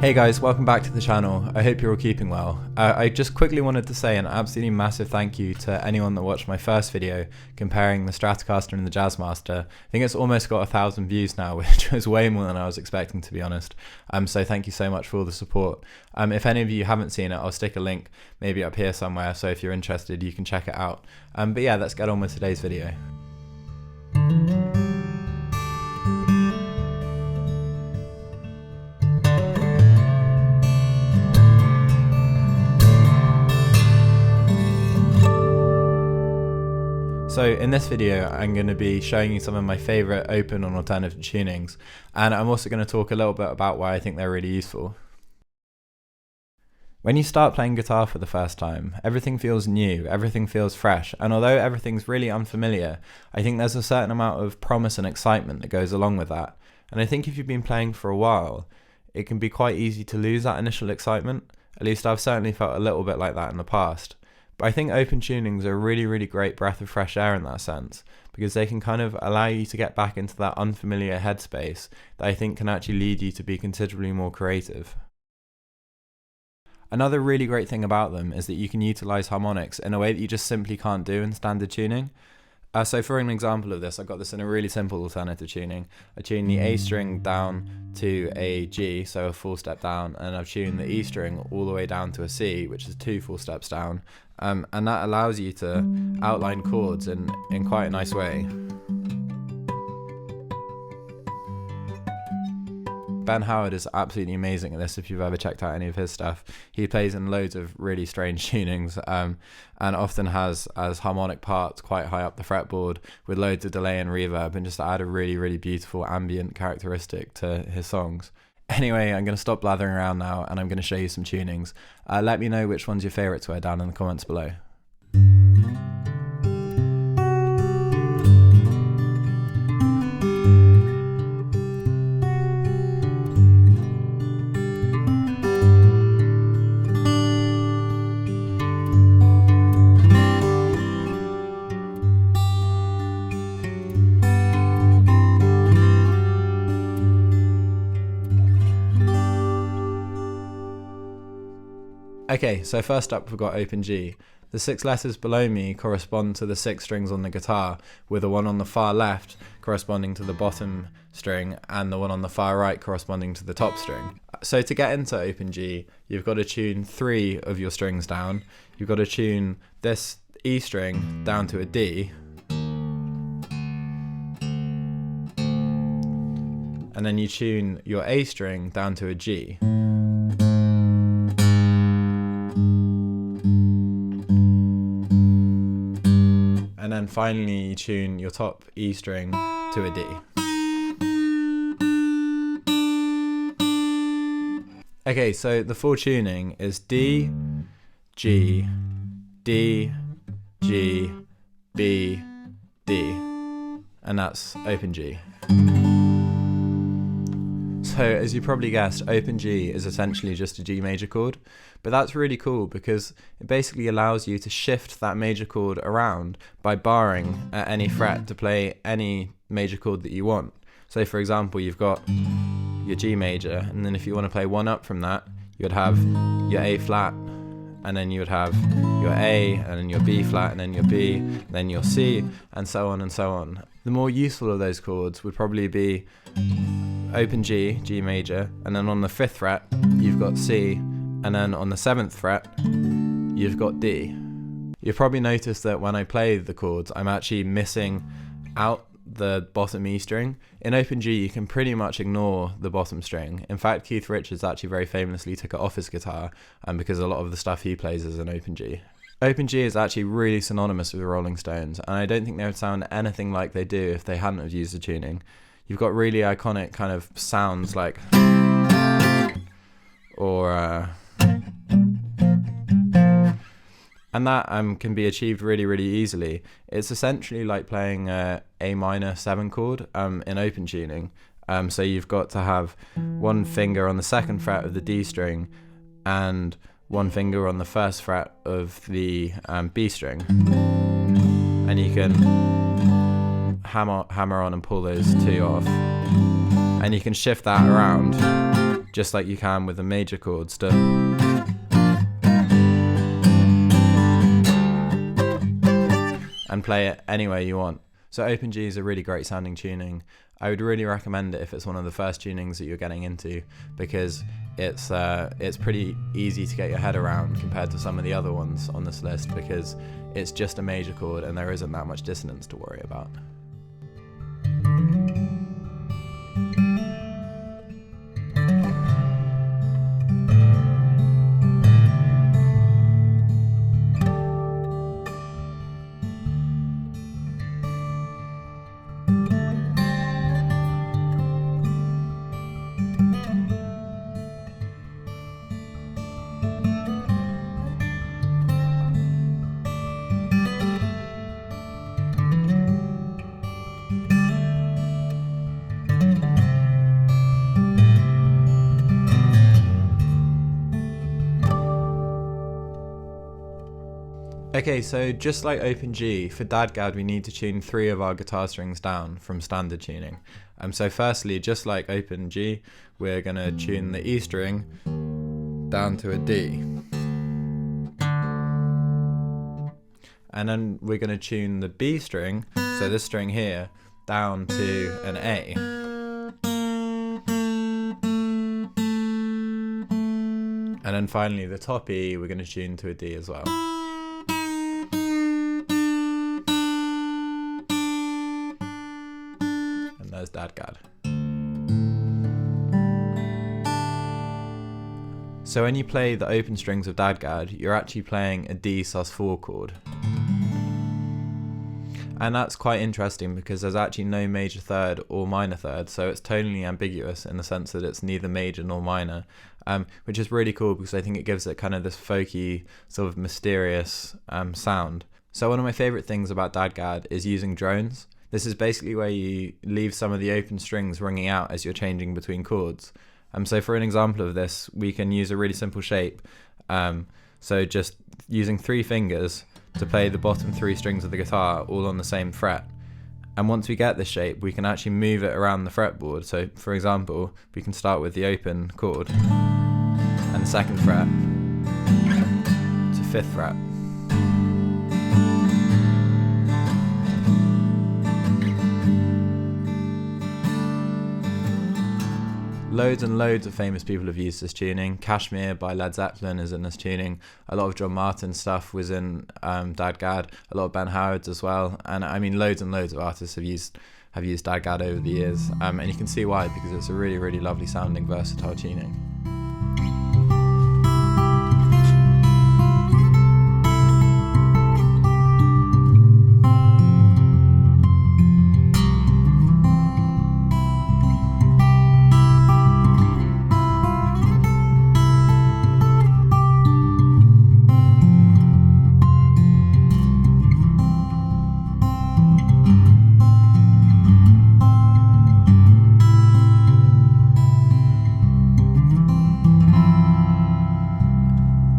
Hey guys, welcome back to the channel. I hope you're all keeping well. I just quickly wanted to say an absolutely massive thank you to anyone that watched my first video comparing the Stratocaster and the Jazzmaster. I think it's almost got 1,000 views now, which was way more than I was expecting, to be honest. So thank you so much for all the support. If any of you haven't seen it, I'll stick a link maybe up here somewhere, so if you're interested you can check it out. But yeah, let's get on with today's video. So in this video I'm going to be showing you some of my favourite open and alternative tunings, and I'm also going to talk a little bit about why I think they're really useful. When you start playing guitar for the first time, everything feels new, everything feels fresh, and although everything's really unfamiliar, I think there's a certain amount of promise and excitement that goes along with that. And I think if you've been playing for a while, it can be quite easy to lose that initial excitement. At least I've certainly felt a little bit like that in the past. But I think open tunings are a really great breath of fresh air in that sense, because they can kind of allow you to get back into that unfamiliar headspace that I think can actually lead you to be considerably more creative. Another really great thing about them is that you can utilize harmonics in a way that you just simply can't do in standard tuning. So for an example of this, I got this in a really simple alternative tuning. I tuned the A string down to a G, so a full step down, and I've tuned the E string all the way down to a C, which is 2 full steps down. And that allows you to outline chords in quite a nice way. Ben Howard is absolutely amazing at this if you've ever checked out any of his stuff. He plays in loads of really strange tunings and often has as harmonic parts quite high up the fretboard with loads of delay and reverb, and just add a really beautiful ambient characteristic to his songs. Anyway, I'm going to stop blathering around now and I'm going to show you some tunings. Let me know which ones your favourites were down in the comments below. Okay, so first up we've got open G. The 6 letters below me correspond to the 6 strings on the guitar, with the one on the far left corresponding to the bottom string and the one on the far right corresponding to the top string. So to get into open G, you've got to tune 3 of your strings down. You've got to tune this E string down to a D, and then you tune your A string down to a G. And then finally you tune your top E string to a D. Okay, so the full tuning is D, G, D, G, B, D, and that's open G. So as you probably guessed, open G is essentially just a G major chord, but that's really cool because it basically allows you to shift that major chord around by barring at any fret to play any major chord that you want. So for example, you've got your G major, and then if you want to play one up from that, you would have your A flat, and then you would have your A, and then your B flat, and then your B, and then your C, and so on and so on. The more useful of those chords would probably be open G, G major, and then on the 5th fret you've got C, and then on the 7th fret you've got D. You've probably noticed that when I play the chords I'm actually missing out the bottom E string. In open G you can pretty much ignore the bottom string. In fact, Keith Richards actually very famously took it off his guitar because a lot of the stuff he plays is in open G. Open G is actually really synonymous with the Rolling Stones, and I don't think they would sound anything like they do if they hadn't have used the tuning. You've got really iconic kind of sounds like, or and that can be achieved really easily. It's essentially like playing a minor 7 chord in open tuning. So you've got to have one finger on the 2nd fret of the D string and one finger on the 1st fret of the B string, and you can hammer on and pull those 2 off, and you can shift that around just like you can with the major chords, to and play it anywhere you want. So Open G is a really great sounding tuning. I would really recommend it if it's one of the first tunings that you're getting into, because it's pretty easy to get your head around compared to some of the other ones on this list, because it's just a major chord and there isn't that much dissonance to worry about. Okay, so just like Open G, for DADGAD we need to tune 3 of our guitar strings down from standard tuning. So firstly, just like Open G, we're going to tune the E string down to a D. And then we're going to tune the B string, so this string here, down to an A. And then finally the top E we're going to tune to a D as well. There's DADGAD. So when you play the open strings of DADGAD, you're actually playing a D sus4 chord. And that's quite interesting because there's actually no major third or minor third, so it's tonally ambiguous in the sense that it's neither major nor minor, which is really cool because I think it gives it kind of this folky, sort of mysterious sound. So one of my favourite things about DADGAD is using drones. This is basically where you leave some of the open strings ringing out as you're changing between chords. So for an example of this, we can use a really simple shape. So just using 3 fingers to play the bottom 3 strings of the guitar all on the same fret. And once we get this shape, we can actually move it around the fretboard. So for example, we can start with the open chord and the 2nd fret to 5th fret. Loads and loads of famous people have used this tuning. Kashmir by Led Zeppelin is in this tuning. A lot of John Martin stuff was in DADGAD. A lot of Ben Howard's as well. And I mean, loads and loads of artists have used DADGAD over the years. And you can see why, because it's a really, really lovely sounding, versatile tuning.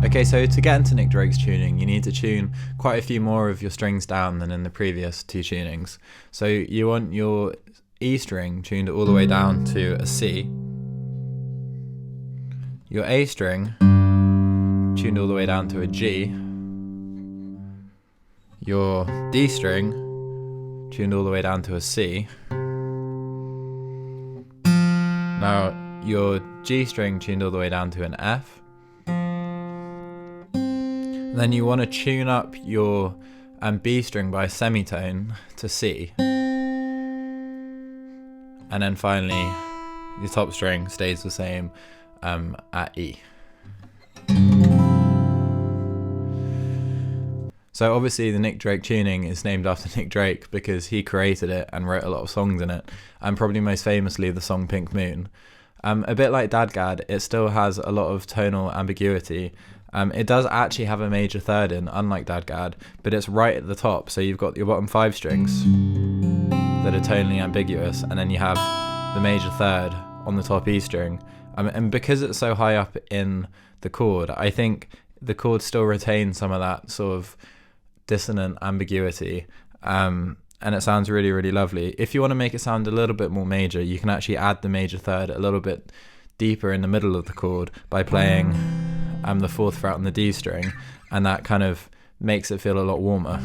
Okay, so to get into Nick Drake's tuning, you need to tune quite a few more of your strings down than in the previous 2 tunings. So you want your E string tuned all the way down to a C, your A string tuned all the way down to a G, your D string tuned all the way down to a C. Now your G string tuned all the way down to an F. Then you want to tune up your B string by a semitone to C. And then finally, your top string stays the same at E. So obviously the Nick Drake tuning is named after Nick Drake because he created it and wrote a lot of songs in it, and probably most famously the song Pink Moon. A bit like DADGAD, it still has a lot of tonal ambiguity. It does actually have a major third in, unlike DADGAD, but it's right at the top. So you've got your bottom 5 strings that are tonally ambiguous, and then you have the major third on the top E string. And because it's so high up in the chord, I think the chord still retains some of that sort of dissonant ambiguity. And it sounds really, really lovely. If you want to make it sound a little bit more major, you can actually add the major third a little bit deeper in the middle of the chord by playing the 4th fret on the D string, and that kind of makes it feel a lot warmer.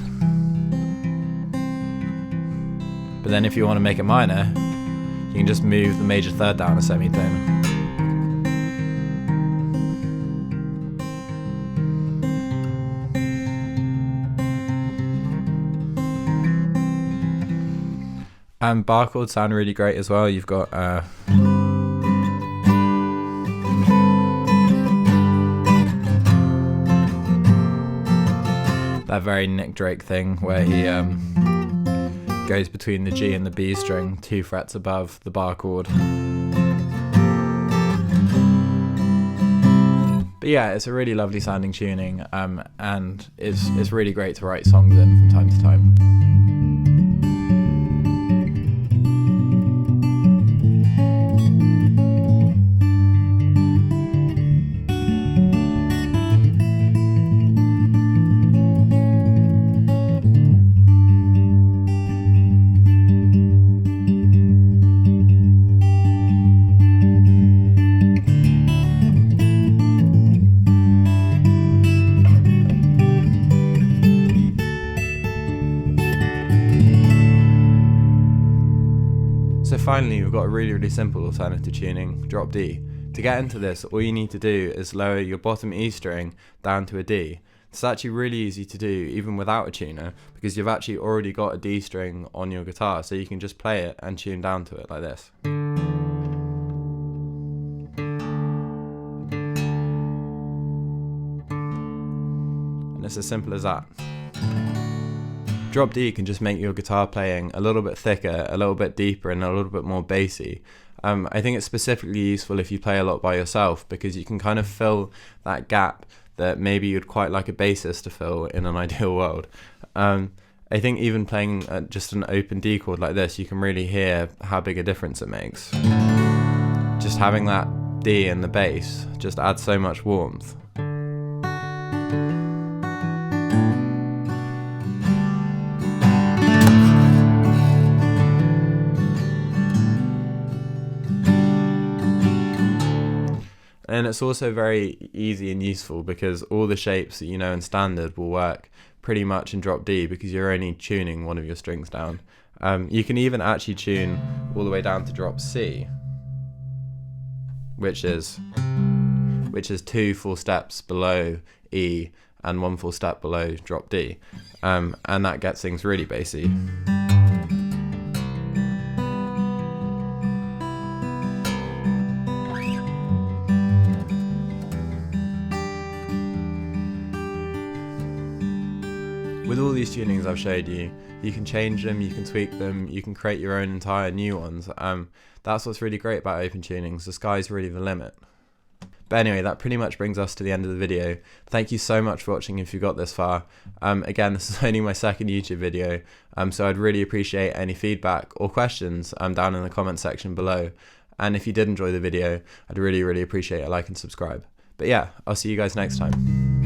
But then if you want to make it minor, you can just move the major 3rd down a semitone. And bar chords sound really great as well. You've got that very Nick Drake thing where he goes between the G and the B string 2 frets above the bar chord. But yeah, it's a really lovely sounding tuning, and it's really great to write songs in from time to time. So finally, we've got a really simple alternative tuning, drop D. To get into this, all you need to do is lower your bottom E string down to a D. It's actually really easy to do even without a tuner, because you've actually already got a D string on your guitar, so you can just play it and tune down to it like this. And it's as simple as that. Drop D can just make your guitar playing a little bit thicker, a little bit deeper, and a little bit more bassy. I think it's specifically useful if you play a lot by yourself, because you can kind of fill that gap that maybe you'd quite like a bassist to fill in an ideal world. I think even playing just an open D chord like this, you can really hear how big a difference it makes. Just having that D in the bass just adds so much warmth. And it's also very easy and useful because all the shapes that you know in standard will work pretty much in drop D because you're only tuning one of your strings down. You can even actually tune all the way down to drop C, which is 2 full steps below E and 1 full step below drop D, and that gets things really bassy. With all these tunings I've showed you, you can change them, you can tweak them, you can create your own entire new ones. That's what's really great about open tunings. The sky's really the limit. But anyway, that pretty much brings us to the end of the video. Thank you so much for watching if you got this far. Again, this is only my second YouTube video, so I'd really appreciate any feedback or questions down in the comment section below. And if you did enjoy the video, I'd really appreciate a like and subscribe. But yeah, I'll see you guys next time.